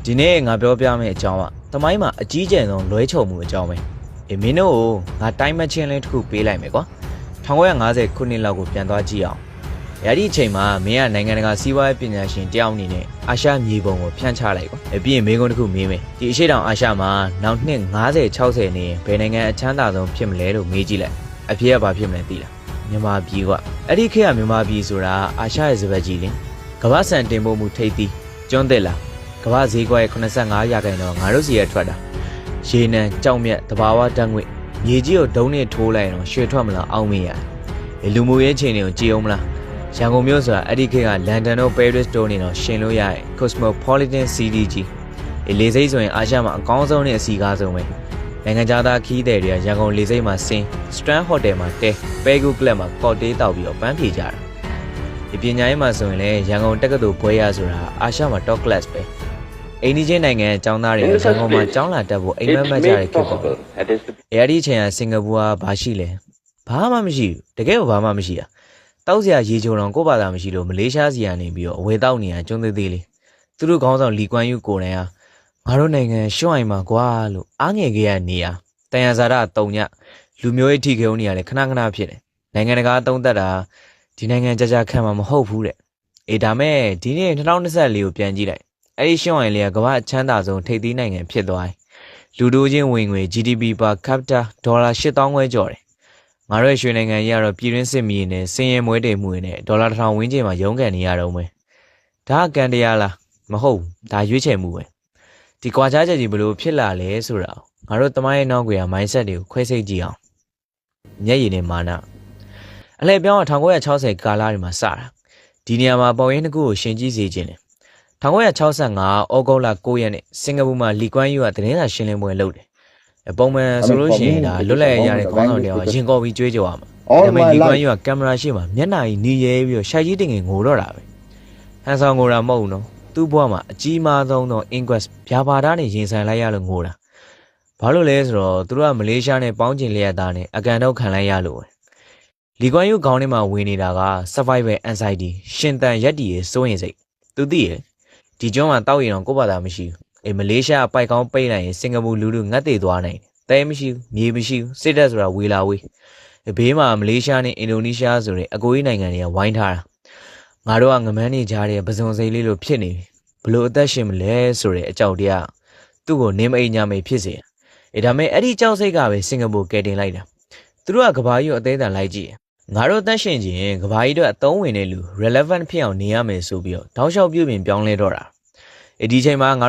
ဒီနေ့ငါပြောပြမယ့်အကြောင်းကတမိုင်းမှာအကြီးကျယ်ဆုံးလွဲချုံမှုအကြောင်းပဲမင်းတို့ကိုငါတိုင်းမချင်းလေးတစ်ခုပေးလိုက်မယ်ကွာ1950ခုနှစ်လောက်ကိုပြန်သွားကြည့်အောင်အဲ့ဒီအချိန်မှာမင်းကနိုင်ငံတကာစီးပွားရေးပညာရှင်တယောက်အနေနဲ့အာရှမြေပုံကိုဖြန့်ချလိုက်ကွာပြီးရင်မေးခွန်းတစ်ခုမေးမယ်ဒီအရှိတောင်အာရှမှာနောက်နှစ်50-60နေဘယ်နိုင်ငံအချမ်းသာဆုံးဖြစ်မလဲလို့မေးကြည့်လိုက်အဖြေကဘာဖြစ်မလဲသိလားမြန်မာပြည်ကွာအဲ့ဒီခေတ်ကမြန်မာပြည်ဆိုတာအာရှရဲ့စပတ်ကြီးလေကမ္ဘာစံတင်ပို့မှုထိပ်သီးကျွန်းသစ်လားကမ္ဘာဈေးကွက်ရဲ့85%ငါတို့စီရထွက်တာရေနံကြောက်မြတ်တဘာဝဓာတ်ငွေမြေကြီးကိုဒုံးနဲ့ထိုးလိုက်တော့ရွှေထွက်မလားအောင်းမရလူမှုရေးချိန်တွေကိုကြည်အောင်မလားရန်ကုန်မြို့ဆိုတာအဲ့ဒီခေတ်ကလန်ဒန်တို့ပဲရစ်တို့နေတော့ရှင်လို့ရရဲ့ Cosmopolitan City ကြီးလေဆိပ်ဆိုရင်အာရှမှာအကောင်းဆုံးနဲ့အစီအကားဆုံးပဲနိုင်ငံသားခီးသည်တွေကရန်ကုန်လေဆိပ်မှာဆင်း Strand Hotel မှာတဲပဲဂူကလပ်မှာကော်တေးတောက်ပြီးတော့ပန်းဖြေကြတာဒီပညာရေးမှာဆိုရင်လည်းရန်ကုန်တက္ကသိုလ်ဘွဲရဆိုတာအာရှမှာ top class ပဲအိန္ဒိချင်းနိုင်ငံအကြောင်းသားတွေရန်ကုန်မှာကျောင်းလာတက်ဖို့အိမ်မက်မှတ်ကြတဲ့ခေတ်ပေါ့အဲဒီအချိန်ကစင်ကာပူကဘာရှိလဲဘာမှမရှိဘူးတကယ်ဘာမှမရှိတာတောက်စရာရေချိုတော်ကိုယ့်ဘာသာမရှိလို့မလေးရှားစီကနေပြီးတော့အဝယ်တောက်နေရကျွန်းသေးသေးလေးသူတို့ခေါင်းဆောင်လီကွမ်ယူကိုယ်တိုင်ဟာငါတို့နိုင်ငံရှွန့်အိမ်မှာကွာလို့အားငယ်ခဲ့ရနေရတန်ရဇာတာတုံညလူမျိုးရေးထိခဲုံနေရတယ်ခဏခဏဖြစ်တယ်နိုင်ငံတကာအသုံးသက်တာဒီနိုင်ငံကြခံမှာမဟုတ်ဘူးတဲ့ဒါမဲ့ဒီနေ့2024ကိုပြန်ကြည့်လိုက်အဲ့ဒီရှွန့်အိမ်လေးကကမ္ဘာအချမ်းသာဆုံးထိပ်သီးနိုင်ငံဖြစ်သွားတယ်လူတို့ချင်းဝင်ငွေ GDP per capita ဒေါ်လာ8000ခွဲကျော်တယ်ငါတို့ရွှေနိုင်ငံကြီးကတော့ပြည်တွင်းစစ်မီးနဲ့စင်ရဲမွဲတေမှုနဲ့ဒေါ်လာ1000ဝန်းကျင်မှာရုန်းကန်နေရတော့မယ်ဒါကကန်တရားလားမဟုတ်ဒါရွေးချယ်မှုပဲဒီကွာခြားချက်ကြီးဘယ်လိုဖြစ်လာလဲဆိုတာငါတို့တမိုင်းရဲ့နောက်ကွယ်က mindset တွေကိုခွဲစိတ်ကြည့်အောင်မျက်ရည်နဲ့မာနအလှည့်ပြောင်း1960ကာလတွေမှာစတာဒီနေရာမှာပေါ်ရင်းတစ်ခုကိုရှင်းကြည့်စေခြင်းတယ်1965ဩဂုတ်လ9ရက်နေ့စင်ကာပူမှာလီကွမ်ယူကသတင်းစာရှင်းလင်းပွဲလုပ်တယ်ပုံမှန်ဆိုလို့ရှိရင်ဒါလွတ်လပ်ရတဲ့ခေါင်းဆောင်တွေကအရင်ကော်ပြီးကြွေးကြော်ရမှာဒါပေမဲ့လီကွမ်ယူကကင်မရာရှေ့မှာမျက်နှာကြီးနီးရဲပြီးတော့ရှိုက်ကြီးတင်ငယ်ငိုတော့တာပဲဟန်ဆောင်ငိုတာမဟုတ်ဘူးနော်သူ့ဘဝမှာအကြီးမားဆုံးသော Inquest ဗျာပါတာနဲ့ရင်ဆိုင်လိုက်ရလို့ငိုတာဘာလို့လဲဆိုတော့သူတို့ကမလေးရှားနဲ့ပေါင်းကျင်လျက်သားနဲ့အကန်တော့ခံလိုက်ရလို့လီကွမ်ယူခေါင်းထဲမှာဝင်နေတာက survival anxiety ရှင်သန်ရက်တီရဲ့စိုးရင်စိတ်သူသိရဒီကျွန်းမှာတောက်ရင်တော့ကိုယ့်ဘာသာမရှိဘူးမလေးရှားအပိုက်ကောင်းပိတ်လိုက်ရင်စင်ကာပူလူလူငတ်သေးသွားနိုင်တယ်တဲမရှိဘူးမြေမရှိဘူးစစ်တပ်ဆိုတာဝေလာဝေးဘေးမှာမလေးရှားနဲ့အင်ဒိုနီးရှားဆိုတဲ့အကိုကြီးနိုင်ငံတွေကဝိုင်းထားတာငါတို့ကငမန်းနေကြတဲ့ပဇွန်စိတ်လေးလိုဖြစ်နေပြီဘလို့အသက်ရှင်မလဲဆိုတဲ့အကြောက်တရားသူ့ကိုနင်းမအိမ်ညာမိတ်ဖြစ်စေဒါမဲ့အဲ့ဒီကြောက်စိတ်ကပဲစင်ကာပူကယ်တင်လိုက်တာသူတို့ကကဘာကြီးကိုအသေးအံလိုက်ကြည့်ငါတို့အသက်ရှင်ခြင်းကဘာကြီးတို့အသုံးဝင်တဲ့လူ relevant ဖြစ်အောင်နေရမယ်ဆိုပြီးတော့တောက်လျှောက်ပြုပြင်ပြောင်းလဲတော့တာဒီချိန်မှာငါ